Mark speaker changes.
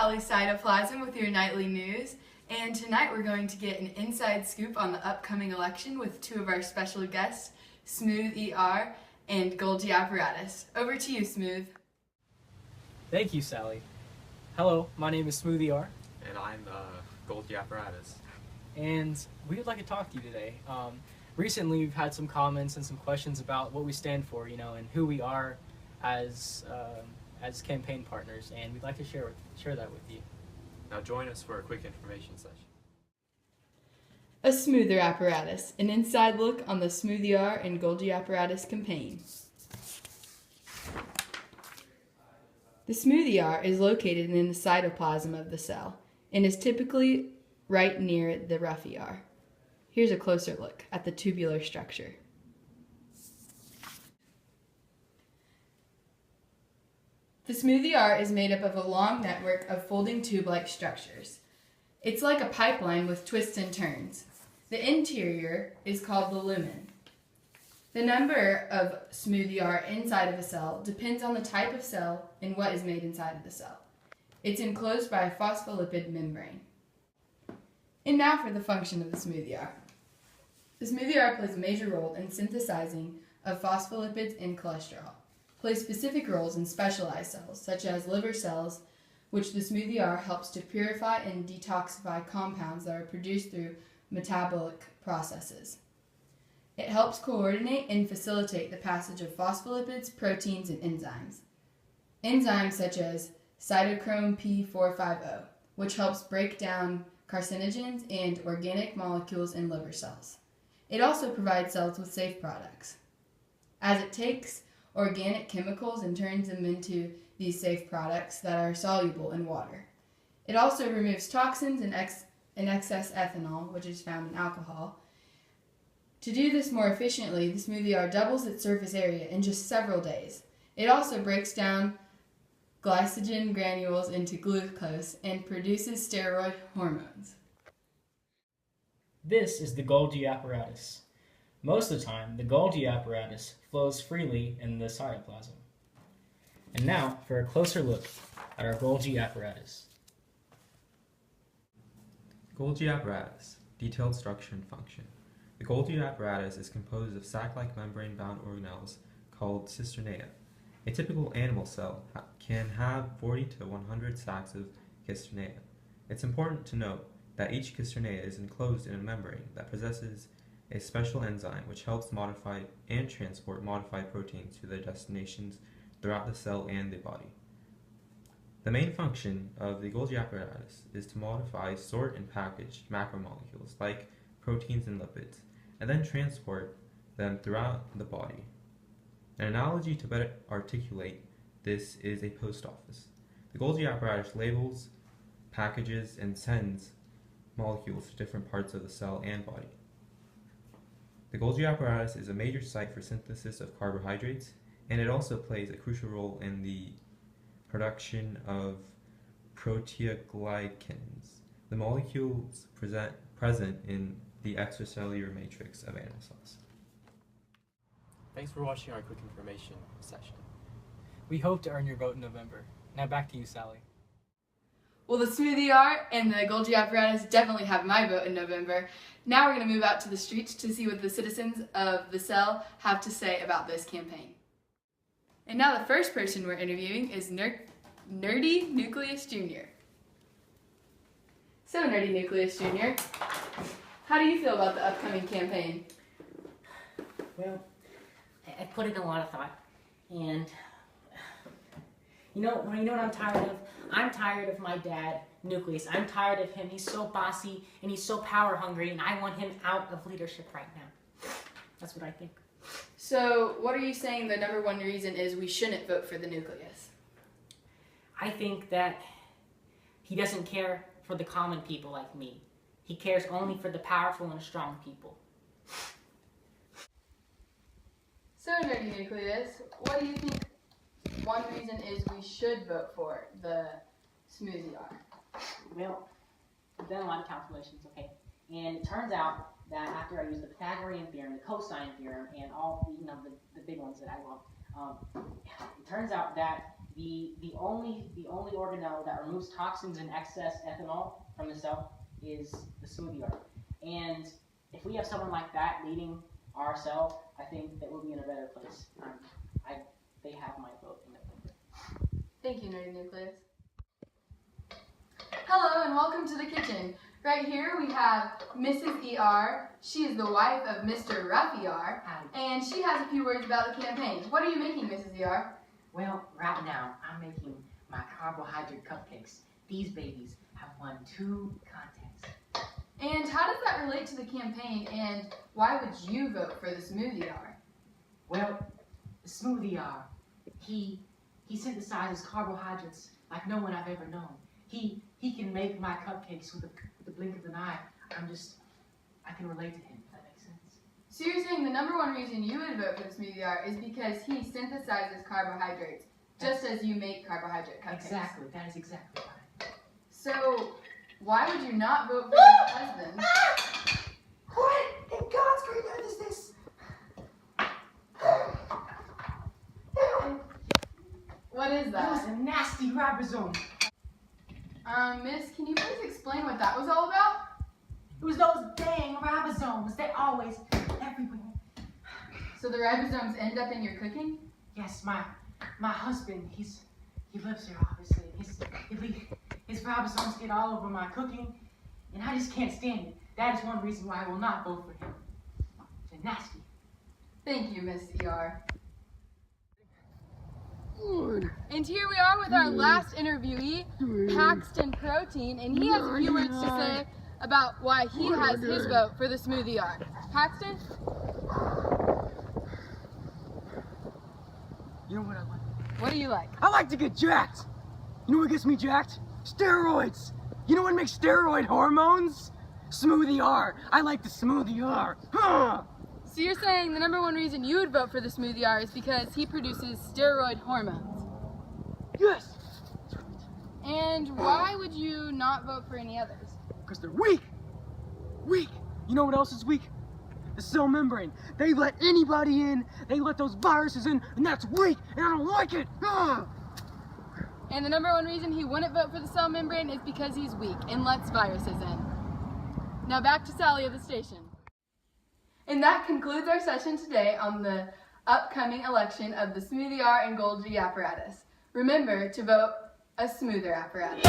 Speaker 1: Sally Cytoplasm with your nightly news, and tonight we're going to get an inside scoop on the upcoming election with two of our special guests, Smooth ER and Golgi Apparatus. Over to you, Smooth.
Speaker 2: Thank you, Sally. Hello, my name is Smooth ER.
Speaker 3: And I'm Golgi Apparatus.
Speaker 2: And we would like to talk to you today. Recently, we've had some comments and some questions about what we stand for, and who we are as campaign partners, and we'd like to share that with you.
Speaker 3: Now join us for a quick information session.
Speaker 1: A Smoother Apparatus, an inside look on the Smooth ER and Golgi Apparatus campaign. The Smooth ER is located in the cytoplasm of the cell and is typically right near the rough ER. Here's a closer look at the tubular structure. The Smooth ER is made up of a long network of folding tube-like structures. It's like a pipeline with twists and turns. The interior is called the lumen. The number of Smooth ER inside of a cell depends on the type of cell and what is made inside of the cell. It's enclosed by a phospholipid membrane. And now for the function of the Smooth ER. The Smooth ER plays a major role in synthesizing of phospholipids and cholesterol, plays specific roles in specialized cells, such as liver cells, which the Smooth ER helps to purify and detoxify compounds that are produced through metabolic processes. It helps coordinate and facilitate the passage of phospholipids, proteins, and enzymes. Enzymes such as cytochrome P450, which helps break down carcinogens and organic molecules in liver cells. It also provides cells with safe products, as it takes organic chemicals and turns them into these safe products that are soluble in water. It also removes toxins and excess ethanol, which is found in alcohol. To do this more efficiently, the Smooth ER doubles its surface area in just several days. It also breaks down glycogen granules into glucose and produces steroid hormones.
Speaker 2: This is the Golgi apparatus. Most of the time, the Golgi apparatus flows freely in the cytoplasm. And now for a closer look at our Golgi apparatus.
Speaker 3: Golgi Apparatus, detailed structure and function. The Golgi apparatus is composed of sac-like membrane-bound organelles called cisternae. A typical animal cell can have 40 to 100 sacs of cisternae. It's important to note that each cisternae is enclosed in a membrane that possesses a special enzyme which helps modify and transport modified proteins to their destinations throughout the cell and the body. The main function of the Golgi apparatus is to modify, sort, and package macromolecules like proteins and lipids, and then transport them throughout the body. An analogy to better articulate this is a post office. The Golgi apparatus labels, packages, and sends molecules to different parts of the cell and body. The Golgi apparatus is a major site for synthesis of carbohydrates, and it also plays a crucial role in the production of proteoglycans, the molecules present in the extracellular matrix of animal cells. Thanks for watching our quick information session.
Speaker 2: We hope to earn your vote in November. Now back to you, Sally.
Speaker 1: Well, the Smooth ER and the Golgi Apparatus definitely have my vote in November. Now we're going to move out to the streets to see what the citizens of the cell have to say about this campaign. And now the first person we're interviewing is Nerdy Nucleus Jr. So, Nerdy Nucleus Jr., how do you feel about the upcoming campaign?
Speaker 4: Well, I put in a lot of thought, and you know what I'm tired of? I'm tired of my dad, Nucleus. I'm tired of him. He's so bossy and he's so power hungry, and I want him out of leadership right now. That's what I think.
Speaker 1: So, what are you saying the number one reason is we shouldn't vote for the Nucleus?
Speaker 4: I think that he doesn't care for the common people like me. He cares only for the powerful and strong people.
Speaker 1: So, Nerdy Nucleus, what do you think one reason is we should vote for the Smooth ER?
Speaker 4: Well, I've done a lot of calculations, okay? And it turns out that after I used the Pythagorean theorem, the cosine theorem, and all the big ones that I love, it turns out that the only organelle that removes toxins and excess ethanol from the cell is the smoothie R. And if we have someone like that leading our cell, I think that we'll be in a better place. They have my vote in that paper.
Speaker 1: Thank you, Nerdy Nucleus. Hello and welcome to the kitchen. Right here we have Mrs. ER. She is the wife of Mr. Rough ER, and she has a few words about the campaign. What are you making, Mrs. ER?
Speaker 4: Well, right now I'm making my carbohydrate cupcakes. These babies have won 2 contests.
Speaker 1: And how does that relate to the campaign, and why would you vote for the Smoothie R?
Speaker 4: Well, the Smoothie R, he synthesizes carbohydrates like no one I've ever known. He can make my cupcakes with the blink of an eye. I can relate to him, if that makes sense.
Speaker 1: So you're saying the number one reason you would vote for the Smoothie R is because he synthesizes carbohydrates, just as you make carbohydrate cupcakes.
Speaker 4: Exactly, that is exactly right.
Speaker 1: So why would you not vote for your husband?
Speaker 4: What in God's great name is this?
Speaker 1: What is
Speaker 4: That was
Speaker 1: that?
Speaker 4: a nasty ribosome.
Speaker 1: Miss, can you please explain what that was all about?
Speaker 4: It was those dang ribosomes. They're always everywhere.
Speaker 1: So the ribosomes end up in your cooking?
Speaker 4: Yes, my husband, he lives here obviously. His ribosomes get all over my cooking, and I just can't stand it. That is one reason why I will not vote for him. They're nasty.
Speaker 1: Thank you, Miss ER. And here we are with our last interviewee, Paxton Protein, and he has a few words to say about why he has his vote for the Smoothie R. Paxton?
Speaker 5: You know what I like?
Speaker 1: What do you like?
Speaker 5: I like to get jacked. You know what gets me jacked? Steroids. You know what makes steroid hormones? Smoothie R. I like the Smoothie R. Huh.
Speaker 1: So you're saying the number one reason you would vote for the Smoothie R is because he produces steroid hormones.
Speaker 5: Yes.
Speaker 1: And why would you not vote for any others?
Speaker 5: Because they're weak. Weak. You know what else is weak? The cell membrane. They let anybody in. They let those viruses in, and that's weak, and I don't like it. Ah.
Speaker 1: And the number one reason he wouldn't vote for the cell membrane is because he's weak and lets viruses in. Now back to Sally of the station. And that concludes our session today on the upcoming election of the Smoothie R and Golgi apparatus. Remember to vote a smoother apparatus.